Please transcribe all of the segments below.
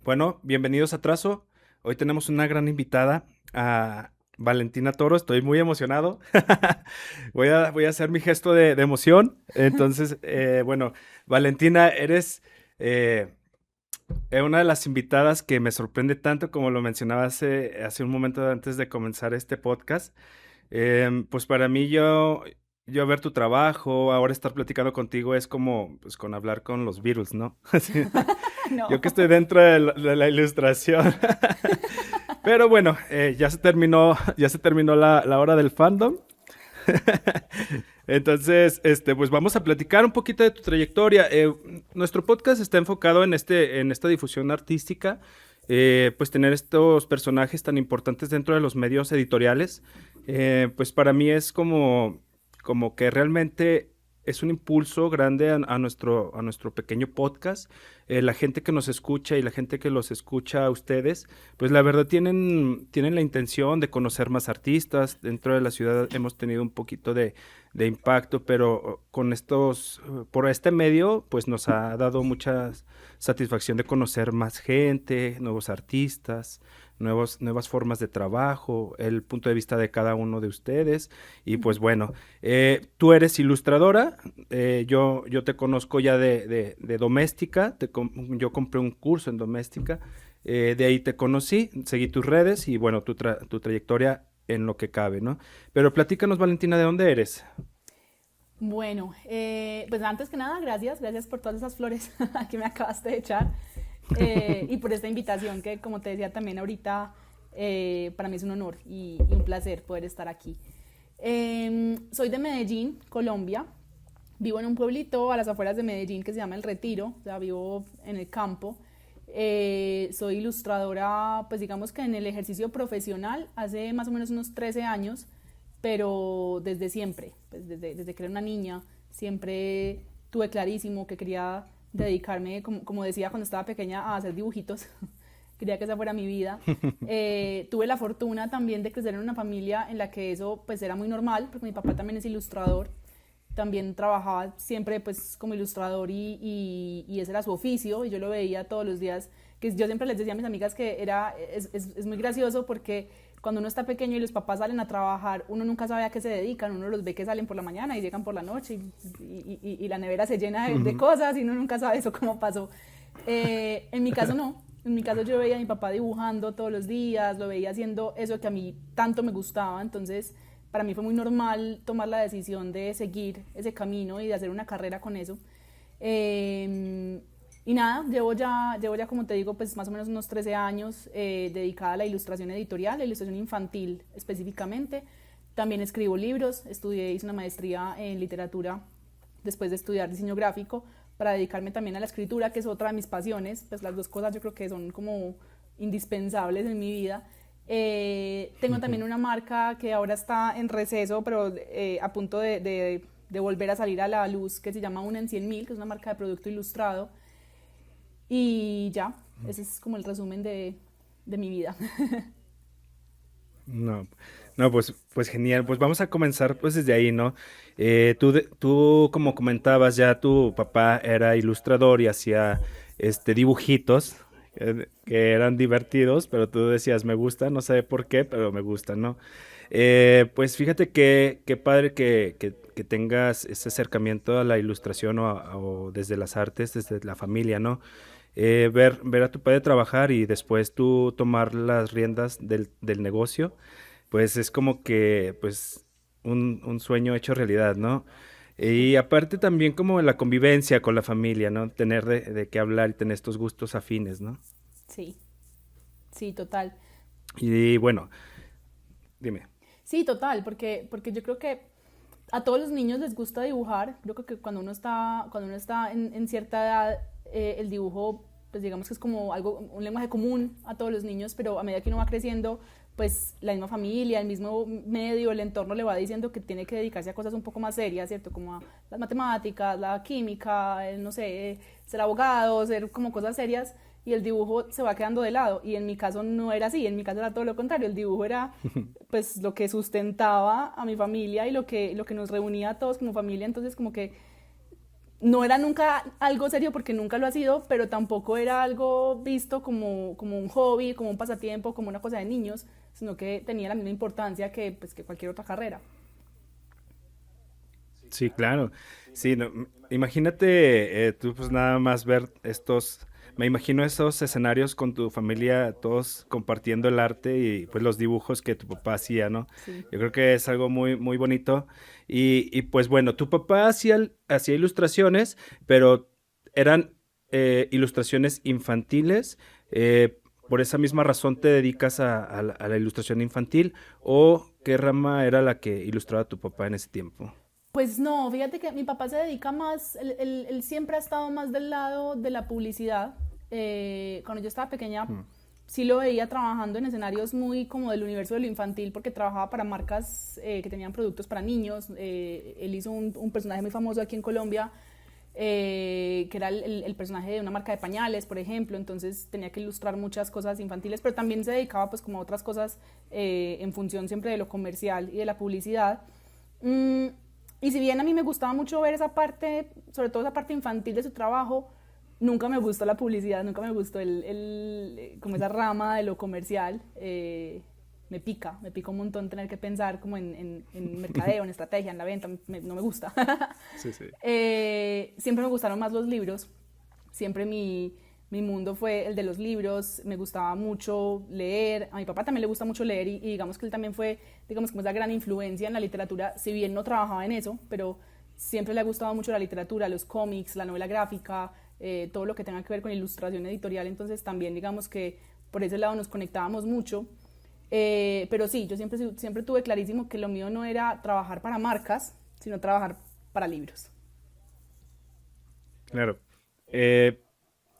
Bueno, bienvenidos a Trazo. Hoy tenemos una gran invitada, a Valentina Toro. Estoy muy emocionado. Voy a hacer mi gesto de emoción. Entonces, bueno, Valentina, eres eh, una de las invitadas que me sorprende tanto, como lo mencionaba hace un momento antes de comenzar este podcast. Pues para mí yo ver tu trabajo, ahora estar platicando contigo es como pues con hablar con los Beatles, ¿no? Así, yo No. que estoy dentro de la ilustración. Pero bueno, ya se terminó la hora del fandom. Entonces, pues vamos a platicar un poquito de tu trayectoria. Nuestro podcast está enfocado en esta difusión artística, pues tener estos personajes tan importantes dentro de los medios editoriales, pues para mí es como que realmente es un impulso grande a nuestro pequeño podcast. La gente que nos escucha y la gente que los escucha a ustedes, pues la verdad tienen la intención de conocer más artistas. Dentro de la ciudad hemos tenido un poquito de impacto, pero por este medio, pues nos ha dado mucha satisfacción de conocer más gente, nuevos artistas, nuevas formas de trabajo, el punto de vista de cada uno de ustedes. Y pues bueno, tú eres ilustradora. Yo te conozco ya de doméstica. Yo compré un curso en doméstica. De ahí te conocí, seguí tus redes y bueno, tu trayectoria en lo que cabe, ¿no? Pero platícanos, Valentina, ¿de dónde eres? Bueno, pues antes que nada, gracias por todas esas flores que me acabaste de echar y por esta invitación que, como te decía también ahorita, para mí es un honor y un placer poder estar aquí. Soy de Medellín, Colombia. Vivo en un pueblito a las afueras de Medellín que se llama El Retiro, o sea, vivo en el campo. Soy ilustradora, pues digamos que en el ejercicio profesional hace más o menos unos 13 años, pero desde siempre, pues desde que era una niña, siempre tuve clarísimo que quería dedicarme, como decía cuando estaba pequeña, a hacer dibujitos. Quería que esa fuera mi vida. Tuve la fortuna también de crecer en una familia en la que eso pues era muy normal, porque mi papá también es ilustrador, también trabajaba siempre pues como ilustrador y ese era su oficio y yo lo veía todos los días, que yo siempre les decía a mis amigas que es muy gracioso porque cuando uno está pequeño y los papás salen a trabajar, uno nunca sabe a qué se dedican, uno los ve que salen por la mañana y llegan por la noche y la nevera se llena de Ujú. cosas y uno nunca sabe eso cómo pasó. En mi caso no, en mi caso yo veía a mi papá dibujando todos los días, lo veía haciendo eso que a mí tanto me gustaba, entonces para mí fue muy normal tomar la decisión de seguir ese camino y de hacer una carrera con eso. Eh, y nada, llevo ya, como te digo, pues más o menos unos 13 años dedicada a la ilustración editorial, la ilustración infantil específicamente. También escribo libros, hice una maestría en literatura después de estudiar diseño gráfico para dedicarme también a la escritura, que es otra de mis pasiones. Pues las dos cosas yo creo que son como indispensables en mi vida. Tengo también una marca que ahora está en receso, pero a punto de volver a salir a la luz, que se llama Una en 100.000, que es una marca de producto ilustrado. Y ya, ese es como el resumen de mi vida. No, no, pues genial. Pues vamos a comenzar pues desde ahí, ¿no? Tú, como comentabas, ya tu papá era ilustrador y hacía dibujitos que eran divertidos, pero tú decías, me gusta, no sé por qué, pero me gusta, ¿no? Pues fíjate qué padre que tengas ese acercamiento a la ilustración o desde las artes, desde la familia, ¿no? Ver a tu padre trabajar y después tú tomar las riendas del negocio, pues es como que, pues, un sueño hecho realidad, ¿no? Sí, Y aparte también como la convivencia con la familia, ¿no? Tener de qué hablar y tener estos gustos afines, ¿no? sí, sí, total. Y bueno, dime. Sí, total, porque yo creo que a todos los niños les gusta dibujar. Creo que cuando uno está en cierta edad, el dibujo, pues digamos que es como algo, un lenguaje común a todos los niños, pero a medida que uno va creciendo, pues la misma familia, el mismo medio, el entorno le va diciendo que tiene que dedicarse a cosas un poco más serias, ¿cierto? Como a las matemáticas, la química, no sé, ser abogado, ser como cosas serias, y el dibujo se va quedando de lado. Y en mi caso no era así, en mi caso era todo lo contrario, el dibujo era pues lo que sustentaba a mi familia y lo que nos reunía a todos como familia, entonces como que no era nunca algo serio porque nunca lo ha sido, pero tampoco era algo visto como un hobby, como un pasatiempo, como una cosa de niños, sino que tenía la misma importancia que, pues, que cualquier otra carrera. Sí, claro. Sí, no, imagínate tú pues nada más ver me imagino esos escenarios con tu familia, todos compartiendo el arte y pues los dibujos que tu papá hacía, ¿no? Sí. Yo creo que es algo muy, muy bonito. Y pues bueno, tu papá hacía ilustraciones, pero eran ilustraciones infantiles. ¿Por esa misma razón te dedicas a la ilustración infantil? ¿O qué rama era la que ilustraba tu papá en ese tiempo? Pues no, fíjate que mi papá se dedica más, él siempre ha estado más del lado de la publicidad. Cuando yo estaba pequeña, Mm. sí lo veía trabajando en escenarios muy como del universo de lo infantil, porque trabajaba para marcas que tenían productos para niños. Él hizo un personaje muy famoso aquí en Colombia, que era el personaje de una marca de pañales, por ejemplo. Entonces tenía que ilustrar muchas cosas infantiles, pero también se dedicaba pues como a otras cosas en función siempre de lo comercial y de la publicidad. Mm, y si bien a mí me gustaba mucho ver esa parte, sobre todo esa parte infantil de su trabajo, nunca me gustó la publicidad, nunca me gustó como esa rama de lo comercial. Me pica un montón tener que pensar como en mercadeo, en estrategia, en la venta, no me gusta. Sí, sí. Siempre me gustaron más los libros, siempre mi mundo fue el de los libros, me gustaba mucho leer, a mi papá también le gusta mucho leer y digamos que él también fue, digamos, como esa gran influencia en la literatura, si bien no trabajaba en eso, pero siempre le ha gustado mucho la literatura, los cómics, la novela gráfica, todo lo que tenga que ver con ilustración editorial, entonces también digamos que por ese lado nos conectábamos mucho. Pero sí, yo siempre tuve clarísimo que lo mío no era trabajar para marcas, sino trabajar para libros. Claro.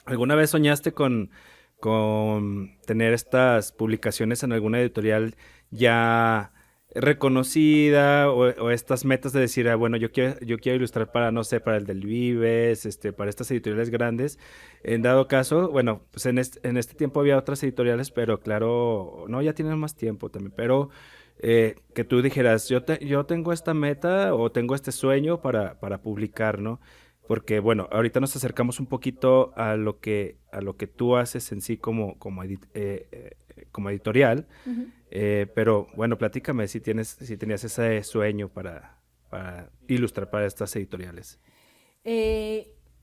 ¿Alguna vez soñaste con tener estas publicaciones en alguna editorial ya reconocida o estas metas de decir, bueno, yo quiero ilustrar para, no sé, para el del Vives, para estas editoriales grandes? En dado caso, bueno, pues en este tiempo había otras editoriales, pero claro, no, ya tienen más tiempo también, pero que tú dijeras, yo tengo esta meta o tengo este sueño para publicar, ¿no? Porque, bueno, ahorita nos acercamos un poquito a lo que tú haces en sí como editorial, Ujú. pero bueno, platícame si tenías ese sueño para ilustrar para estas editoriales.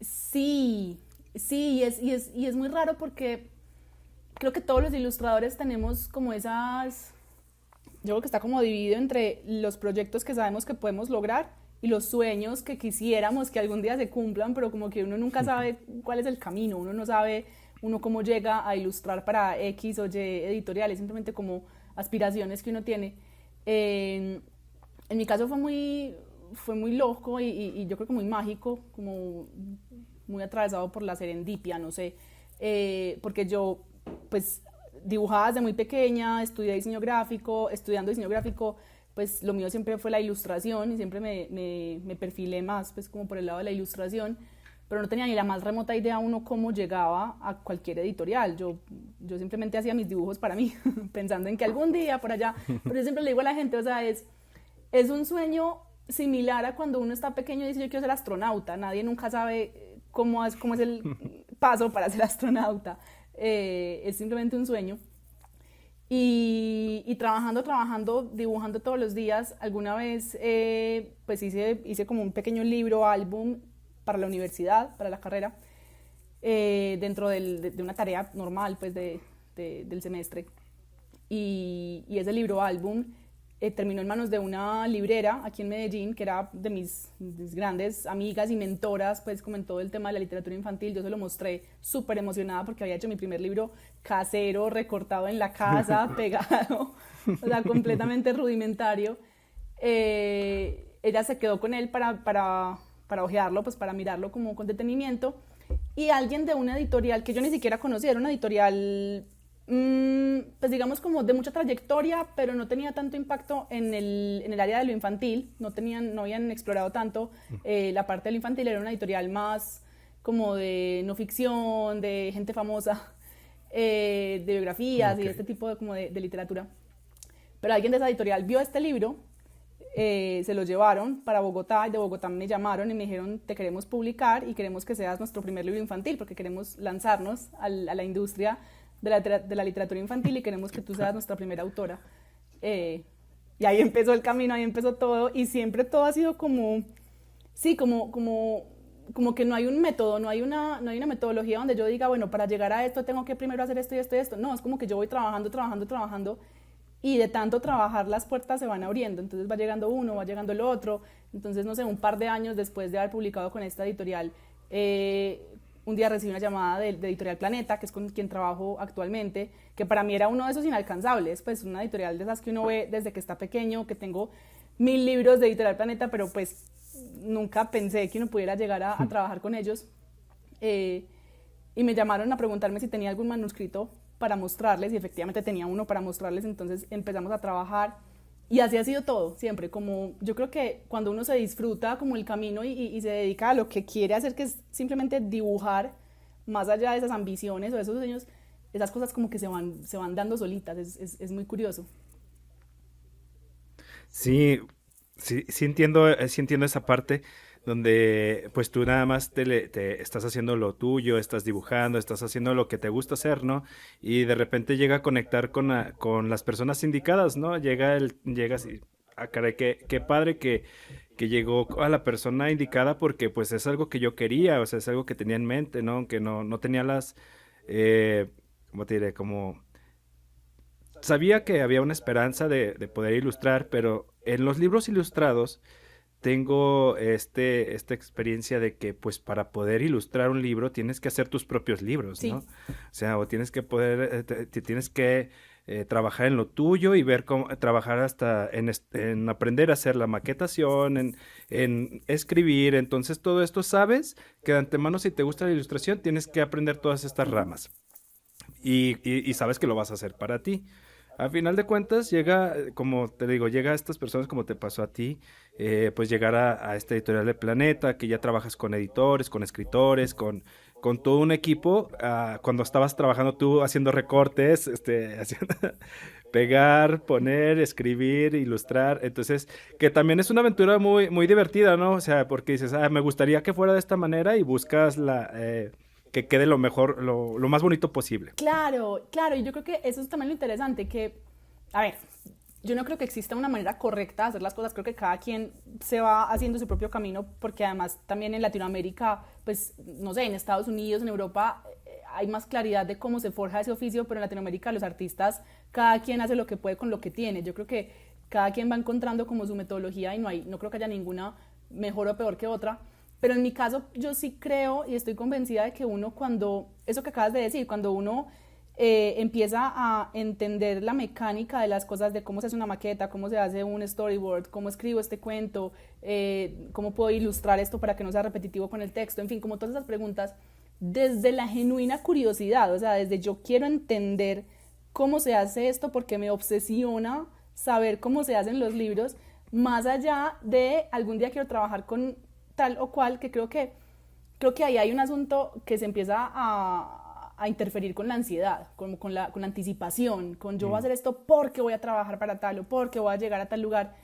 Sí, sí, y es muy raro porque creo que todos los ilustradores tenemos como yo creo que está como dividido entre los proyectos que sabemos que podemos lograr y los sueños que quisiéramos que algún día se cumplan, pero como que uno nunca sabe cuál es el camino, uno no sabe uno cómo llega a ilustrar para X o Y editoriales, simplemente como aspiraciones que uno tiene. Eh, en mi caso fue muy loco y yo creo que muy mágico, como muy atravesado por la serendipia, no sé, porque yo pues dibujaba desde muy pequeña, estudiando diseño gráfico, pues lo mío siempre fue la ilustración y siempre me perfilé más pues como por el lado de la ilustración, pero no tenía ni la más remota idea uno cómo llegaba a cualquier editorial. Yo simplemente hacía mis dibujos para mí, pensando en que algún día por allá, pero yo siempre le digo a la gente, o sea, es un sueño similar a cuando uno está pequeño y dice yo quiero ser astronauta, nadie nunca sabe cómo es el paso para ser astronauta, es simplemente un sueño. Y trabajando, dibujando todos los días, alguna vez pues hice como un pequeño libro, álbum para la universidad, para la carrera, dentro de una tarea normal pues del semestre. Y ese libro álbum terminó en manos de una librera aquí en Medellín, que era de mis grandes amigas y mentoras, pues como en todo el tema de la literatura infantil. Yo se lo mostré súper emocionada porque había hecho mi primer libro casero, recortado en la casa, pegado, o sea, completamente rudimentario. Ella se quedó con él para hojearlo, pues para mirarlo como con detenimiento. Y alguien de una editorial que yo ni siquiera conocía, era una editorial pues digamos como de mucha trayectoria, pero no tenía tanto impacto en el área de lo infantil, no habían explorado tanto la parte del infantil, era una editorial más como de no ficción, de gente famosa, de biografías y Ok. de este tipo como de literatura. Pero alguien de esa editorial vio este libro, se lo llevaron para Bogotá y de Bogotá me llamaron y me dijeron, te queremos publicar y queremos que seas nuestro primer libro infantil porque queremos lanzarnos a la industria de la literatura infantil y queremos que tú seas nuestra primera autora. Y ahí empezó el camino, ahí empezó todo y siempre todo ha sido como, sí, como que no hay un método, no hay una metodología donde yo diga, bueno, para llegar a esto tengo que primero hacer esto y esto y esto. No, es como que yo voy trabajando y de tanto trabajar las puertas se van abriendo, entonces va llegando uno, va llegando el otro, entonces no sé, un par de años después de haber publicado con esta editorial, un día recibí una llamada de Editorial Planeta, que es con quien trabajo actualmente, que para mí era uno de esos inalcanzables, pues una editorial de esas que uno ve desde que está pequeño, que tengo 1000 libros de Editorial Planeta, pero pues nunca pensé que uno pudiera llegar a trabajar con ellos. Y me llamaron a preguntarme si tenía algún manuscrito para mostrarles y efectivamente tenía uno para mostrarles, entonces empezamos a trabajar y así ha sido todo, siempre, como yo creo que cuando uno se disfruta como el camino y se dedica a lo que quiere hacer, que es simplemente dibujar, más allá de esas ambiciones o de esos sueños, esas cosas como que se van dando solitas, es muy curioso. Sí, sí entiendo esa parte donde pues tú nada más te estás haciendo lo tuyo, estás dibujando, estás haciendo lo que te gusta hacer, ¿no? Y de repente llega a conectar con las personas indicadas, ¿no? Llega así, ah, caray, qué padre que llegó a la persona indicada porque pues es algo que yo quería, o sea, es algo que tenía en mente, ¿no? Aunque no tenía eh, ¿cómo te diré? Como sabía que había una esperanza de poder ilustrar, pero en los libros ilustrados tengo esta experiencia de que pues para poder ilustrar un libro tienes que hacer tus propios libros, ¿no? Sí, O sea, o tienes que poder, tienes que trabajar en lo tuyo y ver cómo, trabajar hasta en aprender a hacer la maquetación, en escribir, entonces todo esto sabes que de antemano si te gusta la ilustración tienes que aprender todas estas ramas y sabes que lo vas a hacer para ti. A final de cuentas, llega, como te digo, llega a estas personas como te pasó a ti, pues llegar a esta editorial de Planeta, que ya trabajas con editores, con escritores, con todo un equipo. Cuando estabas trabajando tú haciendo recortes, haciendo pegar, poner, escribir, ilustrar. Entonces, que también es una aventura muy divertida, ¿no? O sea, porque dices, me gustaría que fuera de esta manera y buscas que quede lo mejor, lo más bonito posible. claro, claro, y yo creo que eso es también lo interesante, que, a ver, yo no creo que exista una manera correcta de hacer las cosas, creo que cada quien se va haciendo su propio camino, porque además también en Latinoamérica, pues, no sé, en Estados Unidos, en Europa, hay más claridad de cómo se forja ese oficio, pero en Latinoamérica los artistas, cada quien hace lo que puede con lo que tiene, yo creo que cada quien va encontrando como su metodología y no creo que haya ninguna mejor o peor que otra, pero en mi caso yo sí creo y estoy convencida de que uno cuando, eso que acabas de decir, cuando uno empieza a entender la mecánica de las cosas, de cómo se hace una maqueta, cómo se hace un storyboard, cómo escribo este cuento, cómo puedo ilustrar esto para que no sea repetitivo con el texto, en fin, como todas esas preguntas, desde la genuina curiosidad, o sea, desde yo quiero entender cómo se hace esto porque me obsesiona saber cómo se hacen los libros, más allá de algún día quiero trabajar con tal o cual, que creo que ahí hay un asunto que se empieza a interferir con la ansiedad, con la anticipación, con yo voy a Mm. hacer esto porque voy a trabajar para tal o porque voy a llegar a tal lugar.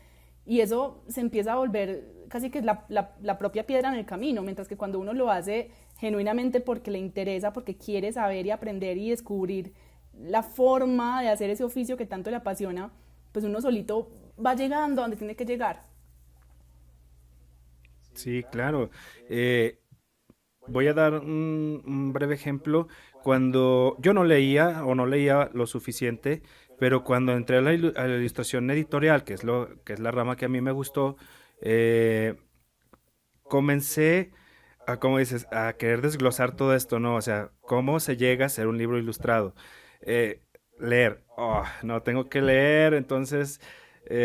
Y eso se empieza a volver casi que es la propia piedra en el camino, mientras que cuando uno lo hace genuinamente porque le interesa, porque quiere saber y aprender y descubrir la forma de hacer ese oficio que tanto le apasiona, pues uno solito va llegando a donde tiene que llegar. Sí, claro. Eh, Voy a dar un breve ejemplo. Cuando yo no leía o no leía lo suficiente, pero cuando entré a a la ilustración editorial, que es la rama que a mí me gustó, eh, comencé a, como dices, a querer desglosar todo esto, ¿no? O sea, cómo se llega a ser un libro ilustrado. Eh, Leer, no tengo que leer, entonces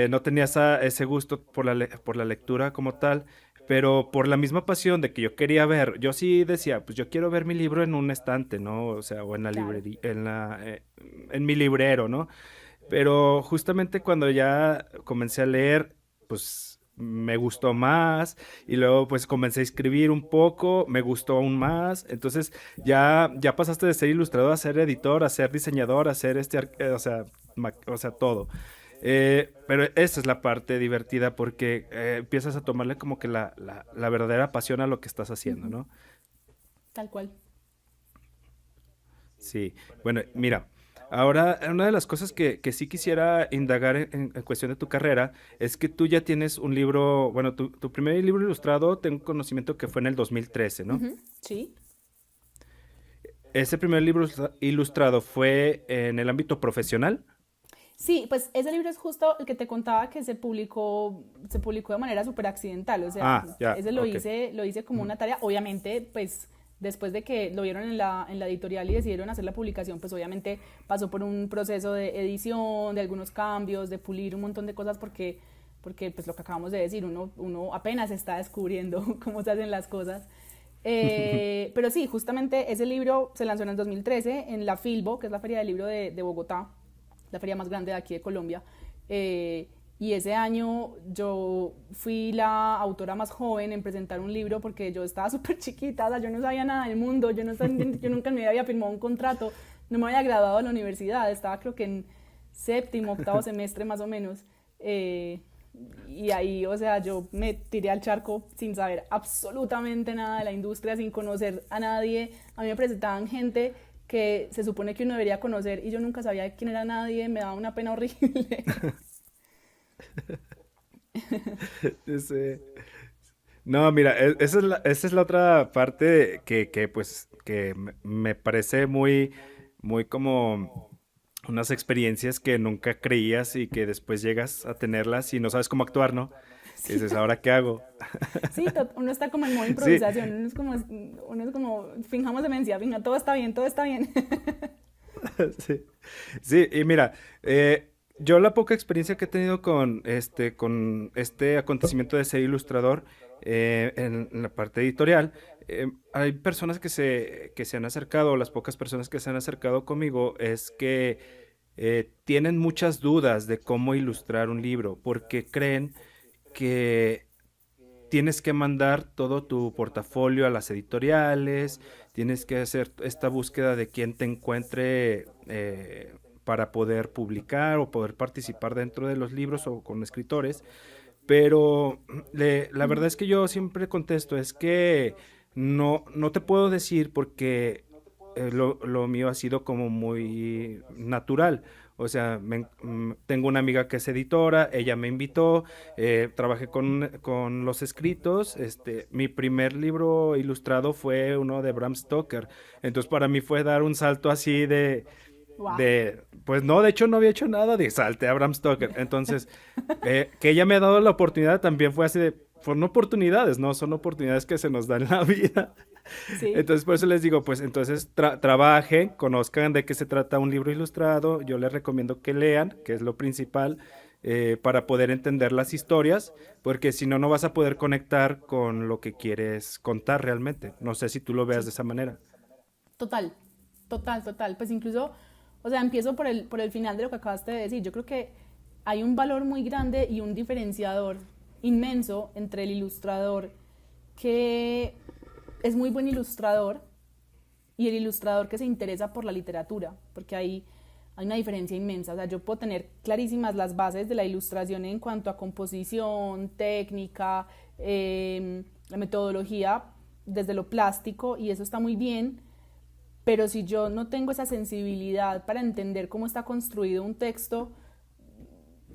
no tenía ese gusto por por la lectura como tal, pero por la misma pasión de que yo quería ver, yo sí decía, pues yo quiero ver mi libro en un estante, ¿no? O sea, o en la Claro. librería, en mi librero, ¿no? Pero justamente cuando ya comencé a leer, pues me gustó más y luego pues comencé a escribir un poco, me gustó aún más, entonces ya pasaste de ser ilustrador a ser editor, a ser diseñador, a ser o sea, o sea, todo. Pero esa es la parte divertida porque empiezas a tomarle como que la verdadera pasión a lo que estás haciendo, Ujú, ¿no? tal cual. Sí, bueno, mira, ahora una de las cosas que sí quisiera indagar en cuestión de tu carrera es que tú ya tienes un libro, bueno, tu primer libro ilustrado, tengo conocimiento que fue en el 2013, ¿no? Ujú, sí. Ese primer libro ilustrado fue en el ámbito profesional. Sí, pues ese libro es justo el que te contaba que se publicó de manera súper accidental, o sea, Ah, ya, ese ok. lo hice como Ujú. una tarea, obviamente, pues después de que lo vieron en la editorial y decidieron hacer la publicación, pues obviamente pasó por un proceso de edición, de algunos cambios, de pulir un montón de cosas porque pues lo que acabamos de decir, uno apenas está descubriendo cómo se hacen las cosas. Pero sí, justamente ese libro se lanzó en el 2013 en la Filbo, que es la Feria del Libro de Bogotá, la feria más grande de aquí de Colombia. Eh, y ese año yo fui la autora más joven en presentar un libro porque yo estaba súper chiquita, o sea, yo no sabía nada del mundo, yo nunca en mi vida había firmado un contrato, no me había graduado de la universidad, estaba creo que en séptimo, octavo semestre más o menos. Eh, y ahí, o sea, yo me tiré al charco sin saber absolutamente nada de la industria, sin conocer a nadie. A mí me presentaban gente que se supone que uno debería conocer y yo nunca sabía quién era nadie, me daba una pena horrible. Ese- No, mira, esa es la otra parte pues, que me parece muy como unas experiencias que nunca creías y que después llegas a tenerlas y no sabes cómo actuar, ¿no? Que Sí, dices, ¿ahora qué hago? sí, uno está como en modo Sí, improvisación, uno es como, fingamos demencia, finja, todo está bien, todo está bien. sí, sí, y mira, yo la poca experiencia que he tenido con este acontecimiento de ser ilustrador en la parte editorial, hay personas que se han acercado, las pocas personas que se han acercado conmigo, es que tienen muchas dudas de cómo ilustrar un libro, porque creen que tienes que mandar todo tu portafolio a las editoriales, tienes que hacer esta búsqueda de quién te encuentre para poder publicar o poder participar dentro de los libros o con escritores, pero la verdad es que yo siempre contesto, es que no te puedo decir porque lo mío ha sido como muy natural. O sea, tengo una amiga que es editora, ella me invitó, trabajé con los escritos. Mi primer libro ilustrado fue uno de Bram Stoker. Entonces para mí fue dar un salto así Wow. pues no, de hecho no había hecho nada de salte a Bram Stoker. Entonces, que ella me ha dado la oportunidad también fue así de, fueron oportunidades, ¿no? Son oportunidades que se nos dan en la vida. Sí, Entonces, por eso les digo, pues entonces trabajen, conozcan de qué se trata un libro ilustrado. Yo les recomiendo que lean, que es lo principal, para poder entender las historias, porque si no, no vas a poder conectar con lo que quieres contar realmente. No sé si tú lo veas sí. de esa manera. Total, total. Pues incluso, o sea, empiezo por el final de lo que acabaste de decir. Yo creo que hay un valor muy grande y un diferenciador inmenso entre el ilustrador que es muy buen ilustrador y el ilustrador que se interesa por la literatura, porque hay una diferencia inmensa. O sea, yo puedo tener clarísimas las bases de la ilustración en cuanto a composición, técnica, la metodología desde lo plástico, y eso está muy bien, pero si yo no tengo esa sensibilidad para entender cómo está construido un texto,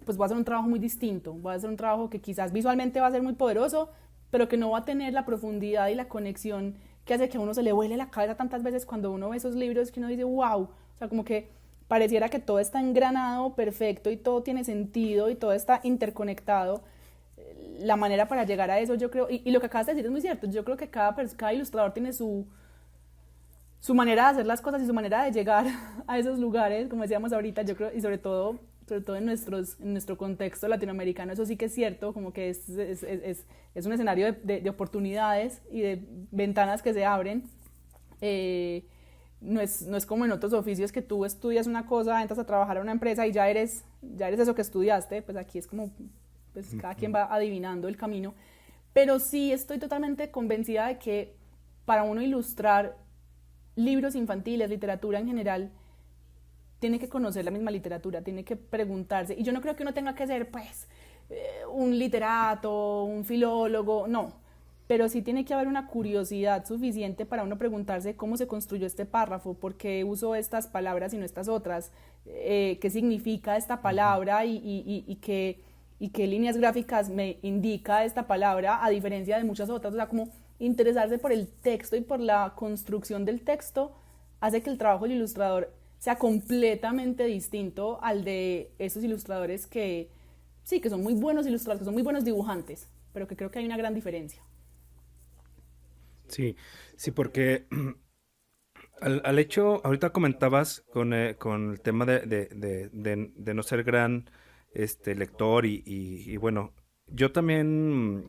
pues voy a hacer un trabajo muy distinto, voy a hacer un trabajo que quizás visualmente va a ser muy poderoso, pero que no va a tener la profundidad y la conexión que hace que a uno se le vuele la cabeza tantas veces cuando uno ve esos libros que uno dice, wow, o sea, como que pareciera que todo está engranado, perfecto, y todo tiene sentido y todo está interconectado. La manera para llegar a eso, yo creo, y lo que acabas de decir es muy cierto, yo creo que cada ilustrador tiene su manera de hacer las cosas y su manera de llegar a esos lugares, como decíamos ahorita, yo creo, y sobre todo en nuestro contexto latinoamericano, eso sí que es cierto, como que es un escenario de oportunidades y de ventanas que se abren. Eh, no es como en otros oficios que tú estudias una cosa, entras a trabajar a una empresa y ya eres eso que estudiaste, pues aquí es como, pues cada quien Ujú. va adivinando el camino. Pero sí estoy totalmente convencida de que para uno ilustrar libros infantiles, literatura en general, tiene que conocer la misma literatura, tiene que preguntarse. Y yo no creo que uno tenga que ser, pues, un literato, un filólogo, no. Pero sí tiene que haber una curiosidad suficiente para uno preguntarse cómo se construyó este párrafo, por qué uso estas palabras y no estas otras, qué significa esta palabra y qué líneas gráficas me indica esta palabra a diferencia de muchas otras. O sea, como interesarse por el texto y por la construcción del texto hace que el trabajo del ilustrador sea completamente distinto al de esos ilustradores que sí, que son muy buenos ilustradores, que son muy buenos dibujantes, pero que creo que hay una gran diferencia. Sí, sí, porque al hecho, ahorita comentabas con el tema de no ser gran lector y bueno, yo también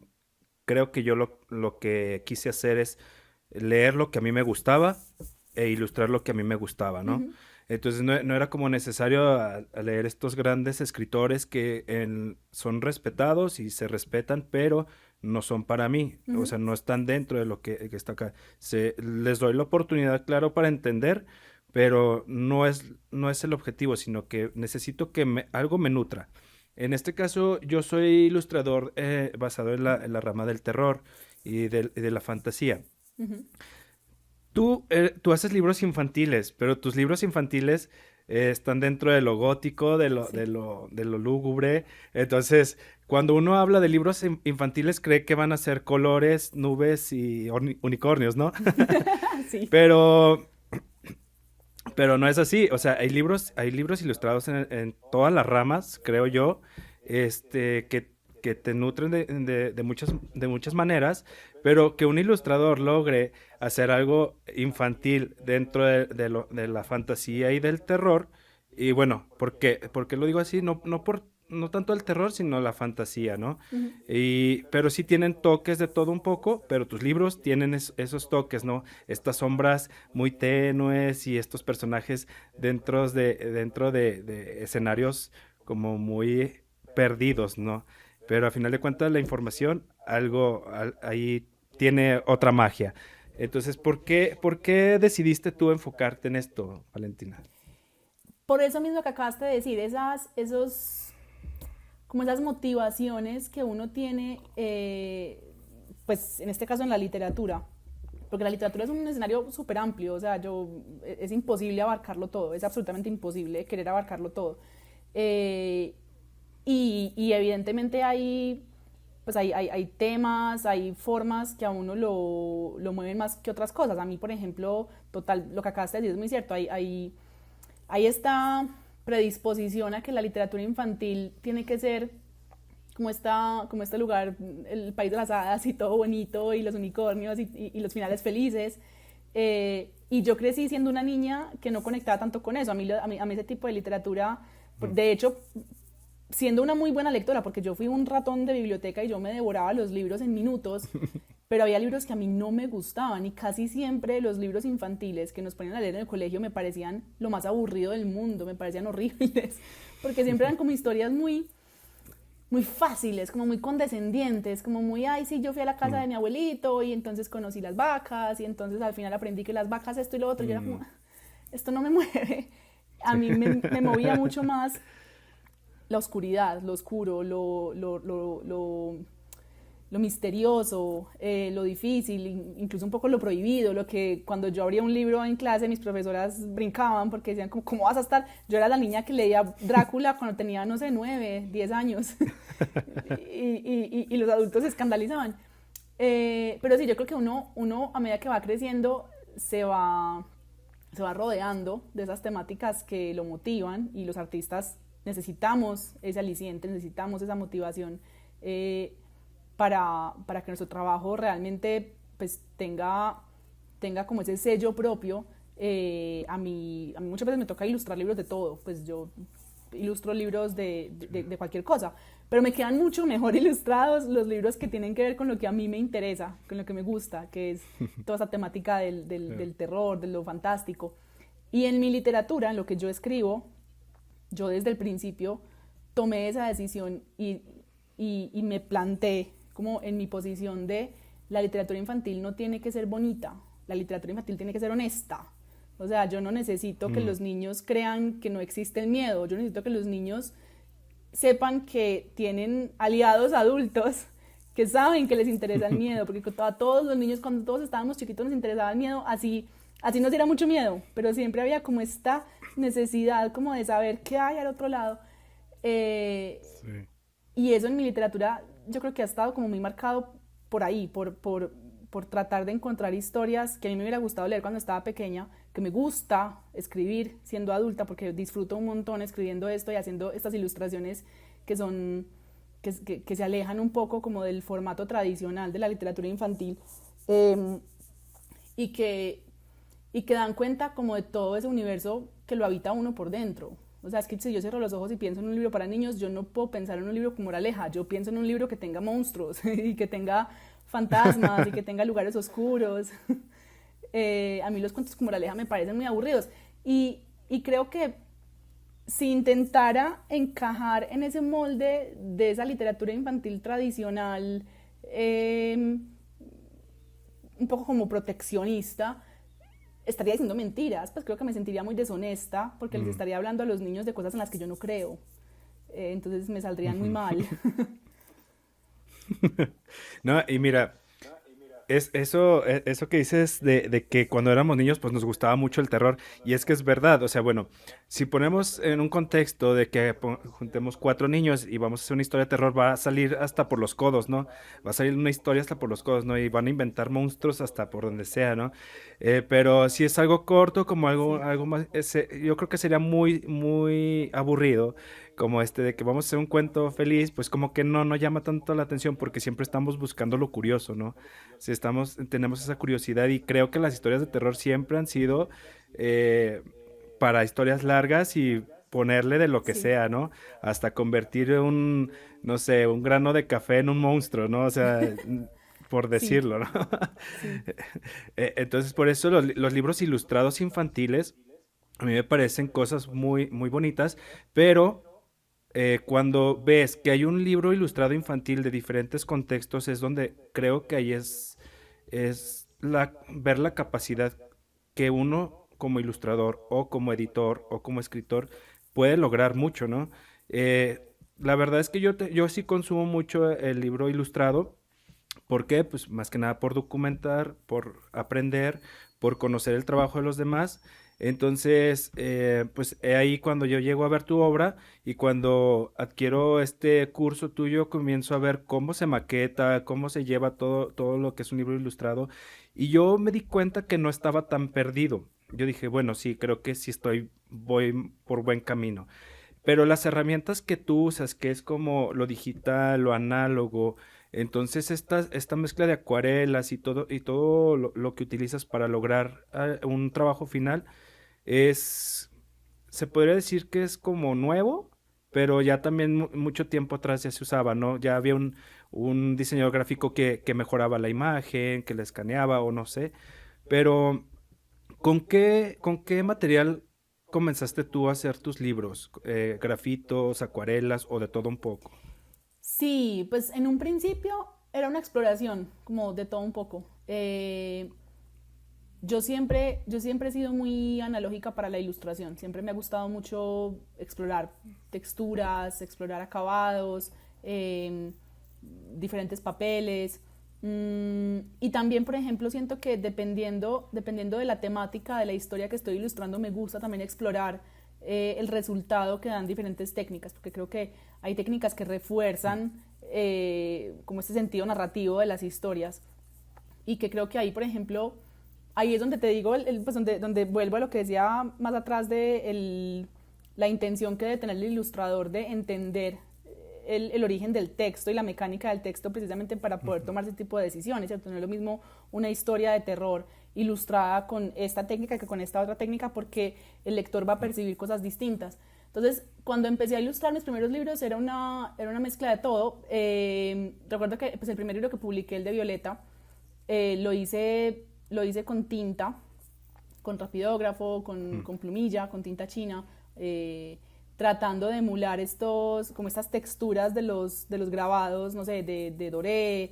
creo que yo lo que quise hacer es leer lo que a mí me gustaba e ilustrar lo que a mí me gustaba, ¿no? Ujú, Entonces no era como necesario a leer estos grandes escritores que son respetados y se respetan, pero no son para mí, o ujú. sea, no están dentro de lo que está acá. Les doy la oportunidad, claro, para entender, pero no es el objetivo, sino que necesito que algo me nutra. En este caso, yo soy ilustrador basado en la rama del terror y de la fantasía. Ujú. Tú haces libros infantiles, pero tus libros infantiles están dentro de lo gótico, de lo, de Sí, lo, de lo lúgubre. Entonces, cuando uno habla de libros infantiles, cree que van a ser colores, nubes y unicornios, ¿no? sí. Pero, pero no es así. O sea, hay libros ilustrados en todas las ramas, creo yo, que te nutren de muchas maneras, pero que un ilustrador logre hacer algo infantil dentro de la fantasía y del terror. Y bueno, ¿por qué lo digo así? No tanto el terror, sino la fantasía, ¿no? Ujú. Pero sí tienen toques de todo un poco, pero tus libros tienen esos toques, ¿no? Estas sombras muy tenues y estos personajes dentro de escenarios como muy perdidos, ¿no? Pero a final de cuentas la información, ahí tiene otra magia. Entonces, ¿por qué decidiste tú enfocarte en esto, Valentina? Por eso mismo que acabaste de decir, como esas motivaciones que uno tiene, pues en este caso en la literatura, porque la literatura es un escenario súper amplio, o sea, es imposible abarcarlo todo, es absolutamente imposible querer abarcarlo todo. Eh, y evidentemente hay temas, hay formas que a uno lo mueven más que otras cosas. A mí, por ejemplo, total, lo que acabas de decir es muy cierto, hay esta predisposición a que la literatura infantil tiene que ser como este lugar, el país de las hadas y todo bonito, y los unicornios y los finales felices. Y yo crecí siendo una niña que no conectaba tanto con eso. A mí ese tipo de literatura, Mm. de hecho, siendo una muy buena lectora, porque yo fui un ratón de biblioteca y yo me devoraba los libros en minutos, pero había libros que a mí no me gustaban y casi siempre los libros infantiles que nos ponían a leer en el colegio me parecían lo más aburrido del mundo, me parecían horribles, porque siempre eran como historias muy fáciles, como muy condescendientes, como muy, ay, sí, yo fui a la casa Mm. de mi abuelito y entonces conocí las vacas y entonces al final aprendí que las vacas esto y lo otro, y yo era como, Mm. esto no me mueve. A Sí. mí me movía mucho más la oscuridad, lo oscuro, lo misterioso, lo difícil, incluso un poco lo prohibido, lo que cuando yo abría un libro en clase mis profesoras brincaban porque decían, ¿cómo vas a estar? Yo era la niña que leía Drácula cuando tenía, no sé, 9, 10 años y los adultos se escandalizaban. Pero sí, yo creo que uno a medida que va creciendo se va rodeando de esas temáticas que lo motivan y los artistas necesitamos ese aliciente, necesitamos esa motivación eh, para que nuestro trabajo realmente pues tenga como ese sello propio. A mí muchas veces me toca ilustrar libros de todo, pues yo ilustro libros de cualquier cosa, pero me quedan mucho mejor ilustrados los libros que tienen que ver con lo que a mí me interesa, con lo que me gusta, que es toda esa temática Claro. del terror, de lo fantástico. Y en mi literatura, en lo que yo escribo, yo desde el principio tomé esa decisión y me planté como en mi posición de la literatura infantil no tiene que ser bonita, la literatura infantil tiene que ser honesta. O sea, yo no necesito que los niños crean que no existe el miedo, yo necesito que los niños sepan que tienen aliados adultos que saben que les interesa el miedo, porque a todos los niños cuando todos estábamos chiquitos nos interesaba el miedo, así nos diera mucho miedo, pero siempre había como esta necesidad como de saber qué hay al otro lado. Sí. Y eso en mi literatura yo creo que ha estado como muy marcado por ahí, por tratar de encontrar historias que a mí me hubiera gustado leer cuando estaba pequeña, que me gusta escribir siendo adulta, porque disfruto un montón escribiendo esto y haciendo estas ilustraciones que son, que se alejan un poco como del formato tradicional de la literatura infantil, y que dan cuenta como de todo ese universo que lo habita uno por dentro. O sea, es que si yo cierro los ojos y pienso en un libro para niños, yo no puedo pensar en un libro como Moraleja, yo pienso en un libro que tenga monstruos y que tenga fantasmas y que tenga lugares oscuros. A mí los cuentos como Moraleja me parecen muy aburridos y creo que si intentara encajar en ese molde de esa literatura infantil tradicional, un poco como proteccionista, estaría diciendo mentiras, pues creo que me sentiría muy deshonesta porque les estaría hablando a los niños de cosas en las que yo no creo, entonces me saldrían muy mal. No, y mira, eso que dices de que cuando éramos niños pues nos gustaba mucho el terror y es que es verdad, o sea, bueno, si ponemos en un contexto de que juntemos 4 niños y vamos a hacer una historia de terror, va a salir hasta por los codos, ¿no? Va a salir una historia hasta por los codos, ¿no? Y van a inventar monstruos hasta por donde sea, ¿no? Pero si es algo corto, como Sí. algo más, yo creo que sería muy, muy aburrido como de que vamos a hacer un cuento feliz, pues como que no llama tanto la atención porque siempre estamos buscando lo curioso, ¿no? Si tenemos esa curiosidad y creo que las historias de terror siempre han sido eh, para historias largas y ponerle de lo que Sí. sea, ¿no? Hasta convertir no sé, un grano de café en un monstruo, ¿no? O sea, por Sí, decirlo, ¿no? sí, Entonces, por eso los libros ilustrados infantiles a mí me parecen cosas muy, muy bonitas, pero cuando ves que hay un libro ilustrado infantil de diferentes contextos, es donde creo que ahí es ver la capacidad que uno como ilustrador o como editor o como escritor puede lograr mucho, ¿no? La verdad es que yo sí consumo mucho el libro ilustrado. ¿Por qué? Pues más que nada por documentar, por aprender, por conocer el trabajo de los demás. Entonces, pues ahí cuando yo llego a ver tu obra y cuando adquiero este curso tuyo, comienzo a ver cómo se maqueta, cómo se lleva todo lo que es un libro ilustrado. Y yo me di cuenta que no estaba tan perdido. Yo dije, bueno, sí, creo que sí voy por buen camino. Pero las herramientas que tú usas, que es como lo digital, lo análogo, entonces esta mezcla de acuarelas y todo lo que utilizas para lograr un trabajo final es, se podría decir que es como nuevo, pero ya también mucho tiempo atrás ya se usaba, ¿no? Ya había un diseñador gráfico que mejoraba la imagen, que la escaneaba o no sé, pero ¿con qué material comenzaste tú a hacer tus libros? ¿Grafitos, acuarelas o de todo un poco? sí, pues en un principio era una exploración, como de todo un poco. Yo siempre he sido muy analógica para la ilustración, siempre me ha gustado mucho explorar texturas, explorar acabados, diferentes papeles. Y también, por ejemplo, siento que dependiendo de la temática de la historia que estoy ilustrando, me gusta también explorar el resultado que dan diferentes técnicas, porque creo que hay técnicas que refuerzan como este sentido narrativo de las historias y que creo que ahí, por ejemplo, ahí es donde te digo, pues donde vuelvo a lo que decía más atrás de la intención que debe tener el ilustrador de entender el origen del texto y la mecánica del texto precisamente para poder tomar ese tipo de decisiones, ¿cierto? No es lo mismo una historia de terror ilustrada con esta técnica que con esta otra técnica porque el lector va a percibir cosas distintas. Entonces, cuando empecé a ilustrar mis primeros libros era una mezcla de todo. Recuerdo que pues, el primer libro que publiqué, el de Violeta, lo hice con tinta, con rapidógrafo, con plumilla, con tinta china, tratando de emular como estas texturas de los grabados, no sé, de Doré,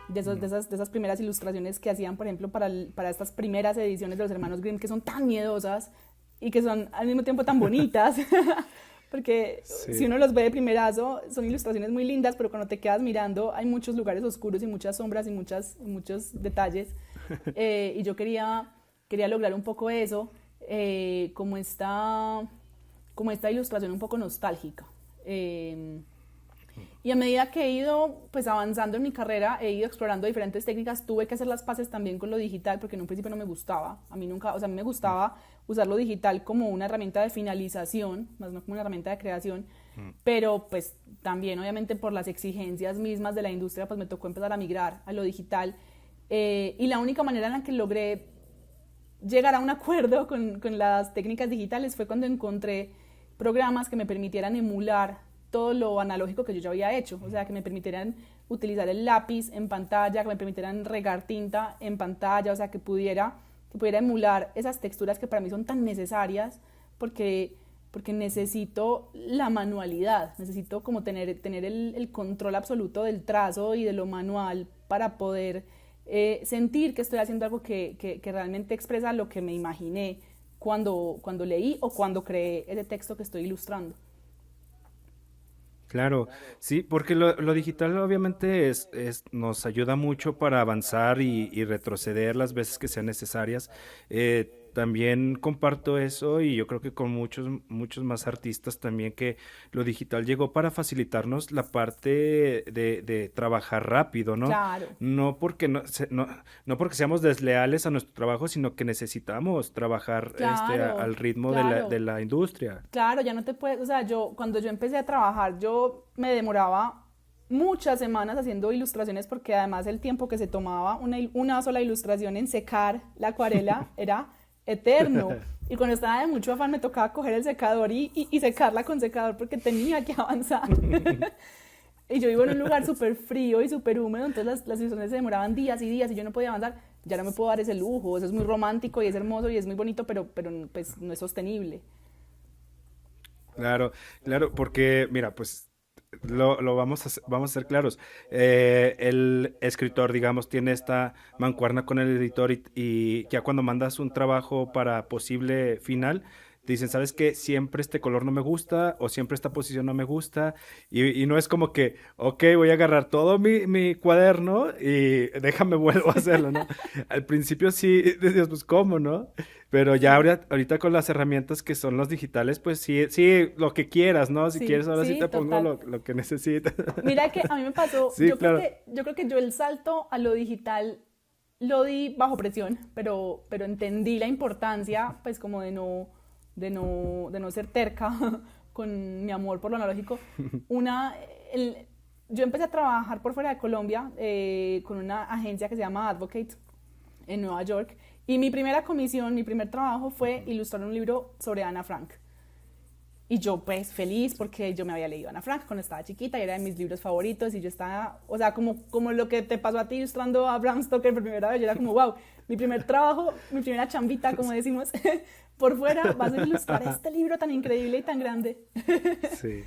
de esas primeras ilustraciones que hacían, por ejemplo, para estas primeras ediciones de los hermanos Grimm, que son tan miedosas y que son al mismo tiempo tan bonitas. Porque si Sí. uno los ve de primerazo, son ilustraciones muy lindas, pero cuando te quedas mirando hay muchos lugares oscuros y muchas sombras y muchos detalles. Y yo quería lograr un poco eso, como como esta ilustración un poco nostálgica. Y a medida que he ido pues avanzando en mi carrera, he ido explorando diferentes técnicas, tuve que hacer las paces también con lo digital, porque en un principio no me gustaba, a mí nunca, o sea, a mí me gustaba usar lo digital como una herramienta de finalización, más no como una herramienta de creación, pero pues también obviamente por las exigencias mismas de la industria pues me tocó empezar a migrar a lo digital, y la única manera en la que logré llegar a un acuerdo con las técnicas digitales fue cuando encontré programas que me permitieran emular todo lo analógico que yo ya había hecho, o sea, que me permitieran utilizar el lápiz en pantalla, que me permitieran regar tinta en pantalla, o sea, que pudiera emular esas texturas que para mí son tan necesarias porque necesito la manualidad, necesito como tener el control absoluto del trazo y de lo manual para poder sentir que estoy haciendo algo que realmente expresa lo que me imaginé cuando leí o cuando creé ese texto que estoy ilustrando. Claro, sí, porque lo digital obviamente nos ayuda mucho para avanzar y retroceder las veces que sean necesarias. También comparto eso y yo creo que con muchos más artistas también que lo digital llegó para facilitarnos la parte de trabajar rápido, ¿no? Claro, No porque no porque seamos desleales a nuestro trabajo, sino que necesitamos trabajar claro, al ritmo de claro. de la industria. Claro, ya no te puedes, o sea, cuando yo empecé a trabajar, yo me demoraba muchas semanas haciendo ilustraciones porque además el tiempo que se tomaba una sola ilustración en secar la acuarela era eterno. Y cuando estaba de mucho afán me tocaba coger el secador y secarla con secador porque tenía que avanzar. Y yo vivo en un lugar súper frío y súper húmedo, entonces las ilustraciones se demoraban días y días y yo no podía avanzar. Ya no me puedo dar ese lujo, eso es muy romántico y es hermoso y es muy bonito, pero pues no es sostenible. Claro, claro, porque mira, pues lo vamos a ser claros. El escritor, digamos, tiene esta mancuerna con el editor y ya cuando mandas un trabajo para posible final, te dicen, ¿sabes qué? Siempre este color no me gusta o siempre esta posición no me gusta y no es como que, ok, voy a agarrar todo mi cuaderno y déjame vuelvo a hacerlo, ¿no? Al principio sí, decías, pues, ¿cómo, no? Pero ya Sí, ahorita con las herramientas que son los digitales, pues sí, sí, lo que quieras, ¿no? Si sí, quieres, ahora sí sí, te pongo total. lo que necesitas. Mira que a mí me pasó, Sí, claro. yo creo que yo el salto a lo digital lo di bajo presión, pero entendí la importancia, pues como de no ser terca con mi amor por lo analógico. Una, el, yo empecé a trabajar por fuera de Colombia con una agencia que se llama Advocate en Nueva York y mi primera comisión, mi primer trabajo fue ilustrar un libro sobre Ana Frank. Y yo pues feliz porque yo me había leído Ana Frank cuando estaba chiquita y era de mis libros favoritos y yo estaba, o sea, como lo que te pasó a ti ilustrando a Bram Stoker por primera vez, yo era como, wow, mi primer trabajo, mi primera chambita, como decimos, por fuera va a ser ilustrar este libro tan increíble y tan grande. Sí.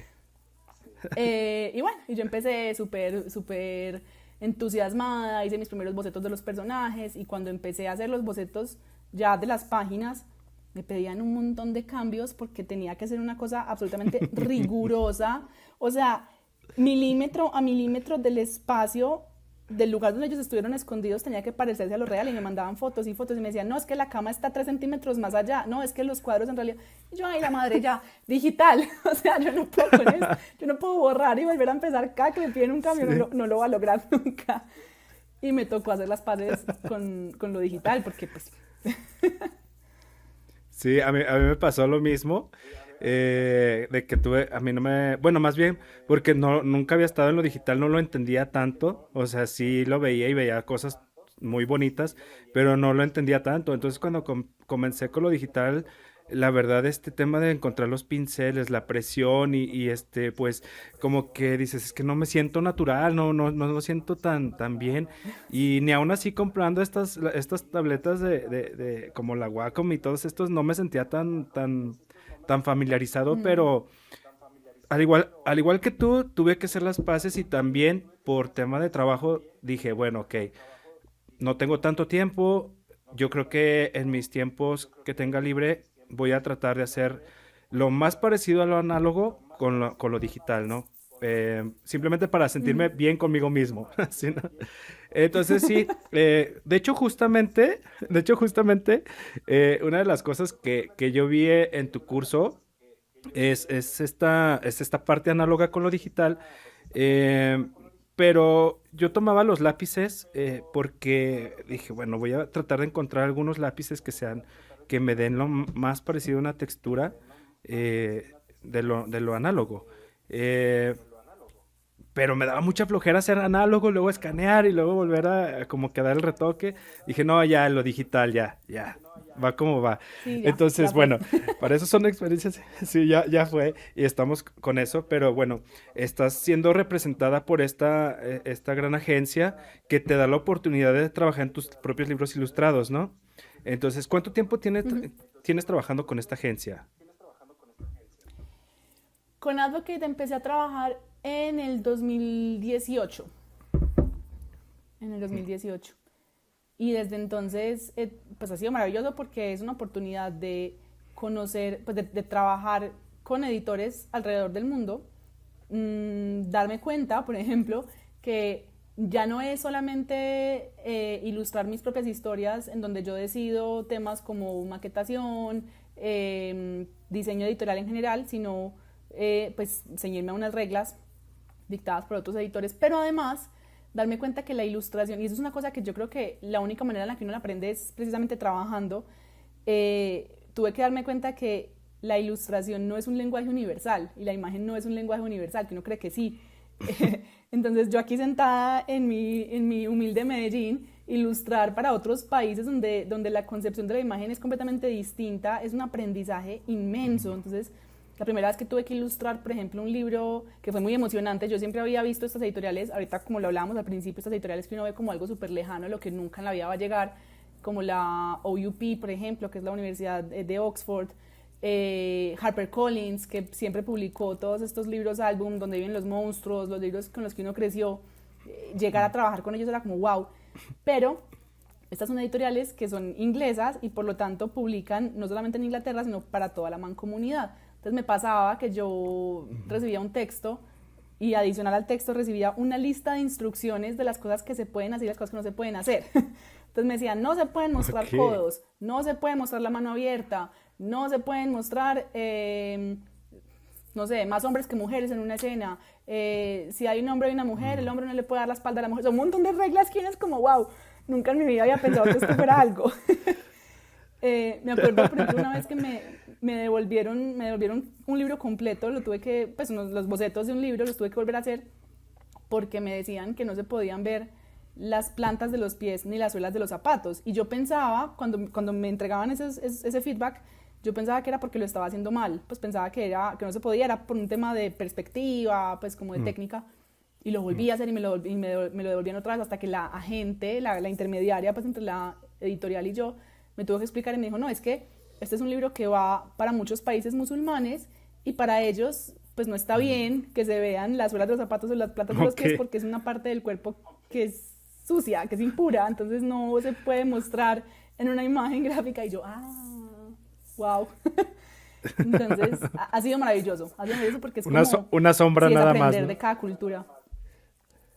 Y bueno, y yo empecé súper entusiasmada, hice mis primeros bocetos de los personajes y cuando empecé a hacer los bocetos ya de las páginas, me pedían un montón de cambios porque tenía que hacer una cosa absolutamente rigurosa, o sea, milímetro a milímetro del espacio del lugar donde ellos estuvieron escondidos tenía que parecerse a lo real y me mandaban fotos y fotos y me decían, no, es que la cama está 3 centímetros más allá, no, es que los cuadros en realidad, y yo, ay, la madre, ya, digital, o sea, yo no puedo con eso, yo no puedo borrar y volver a empezar acá, que me piden un cambio, Sí. no lo va a lograr nunca. Y me tocó hacer las paces con lo digital, porque pues Sí, a mí me pasó lo mismo, de que tuve, a mí no me, bueno, más bien, porque nunca había estado en lo digital, no lo entendía tanto, o sea, sí lo veía y veía cosas muy bonitas, pero no lo entendía tanto, entonces cuando comencé con lo digital, la verdad, este tema de encontrar los pinceles, la presión pues, como que dices, es que no me siento natural, no lo siento tan bien, y ni aún así comprando estas tabletas como la Wacom y todos estos, no me sentía tan familiarizado, pero al igual que tú, tuve que hacer las paces y también por tema de trabajo dije, bueno, ok, no tengo tanto tiempo, yo creo que en mis tiempos que tenga libre voy a tratar de hacer lo más parecido a lo análogo con lo digital, ¿no? Simplemente para sentirme Ujú. bien conmigo mismo. ¿Sí, no? Entonces sí, de hecho justamente, una de las cosas que yo vi en tu curso es esta parte análoga con lo digital, eh, pero yo tomaba los lápices porque dije, bueno, voy a tratar de encontrar algunos lápices que me den lo más parecido a una textura de lo análogo. Eh, pero me daba mucha flojera hacer análogo, luego escanear y luego volver a como que dar el retoque. Dije, no, ya, lo digital, ya, va como va. Sí, ya Entonces, fue. bueno, para eso son experiencias, sí, ya fue, y estamos con eso, pero bueno, estás siendo representada por esta gran agencia que te da la oportunidad de trabajar en tus propios libros ilustrados, ¿no? Entonces, ¿cuánto tiempo Ujú. tienes trabajando con esta agencia? Con Advocate empecé a trabajar en el 2018. En el 2018. Y desde entonces, pues ha sido maravilloso porque es una oportunidad de conocer, pues de trabajar con editores alrededor del mundo. Darme cuenta, por ejemplo, que ya no es solamente ilustrar mis propias historias en donde yo decido temas como maquetación, diseño editorial en general, sino pues ceñirme a unas reglas dictadas por otros editores, pero además darme cuenta que la ilustración, y eso es una cosa que yo creo que la única manera en la que uno la aprende es precisamente trabajando, tuve que darme cuenta que la ilustración no es un lenguaje universal y la imagen no es un lenguaje universal, que uno cree que sí. Entonces yo aquí sentada en mi humilde Medellín, ilustrar para otros países donde la concepción de la imagen es completamente distinta, es un aprendizaje inmenso. Entonces la primera vez que tuve que ilustrar, por ejemplo, un libro que fue muy emocionante, yo siempre había visto estas editoriales, ahorita como lo hablábamos al principio, estas editoriales que uno ve como algo súper lejano, lo que nunca en la vida va a llegar, como la OUP, por ejemplo, que es la Universidad de Oxford, HarperCollins, que siempre publicó todos estos libros álbum donde viven los monstruos, los libros con los que uno creció, llegar a trabajar con ellos era como wow, pero estas son editoriales que son inglesas y por lo tanto publican no solamente en Inglaterra, sino para toda la mancomunidad. Entonces me pasaba que yo recibía un texto y adicional al texto recibía una lista de instrucciones de las cosas que se pueden hacer y las cosas que no se pueden hacer. Entonces me decían, no se pueden mostrar Ok. codos, no se puede mostrar la mano abierta, no se pueden mostrar, no sé, más hombres que mujeres en una escena. Si hay un hombre y una mujer, el hombre no le puede dar la espalda a la mujer. Son un montón de reglas que uno es como, wow, nunca en mi vida había pensado que esto fuera algo. Me acuerdo, por ejemplo, una vez que me devolvieron un libro completo, lo tuve que, pues los bocetos de un libro los tuve que volver a hacer porque me decían que no se podían ver las plantas de los pies ni las suelas de los zapatos. Y yo pensaba, cuando me entregaban ese feedback, yo pensaba que era porque lo estaba haciendo mal, pues pensaba que no se podía, era por un tema de perspectiva, pues como de Mm, técnica. Y lo mm. volví a hacer y me lo devolvían otra vez hasta que la agente, la intermediaria pues entre la editorial y yo, me tuvo que explicar y me dijo, no, es que este es un libro que va para muchos países musulmanes y para ellos pues no está bien que se vean las suelas de los zapatos o las plantas de los Ok. pies porque es una parte del cuerpo que es sucia, que es impura, entonces no se puede mostrar en una imagen gráfica y yo, wow. Entonces ha sido maravilloso porque es como, Una sombra sí, es nada más, aprender ¿no? de cada cultura.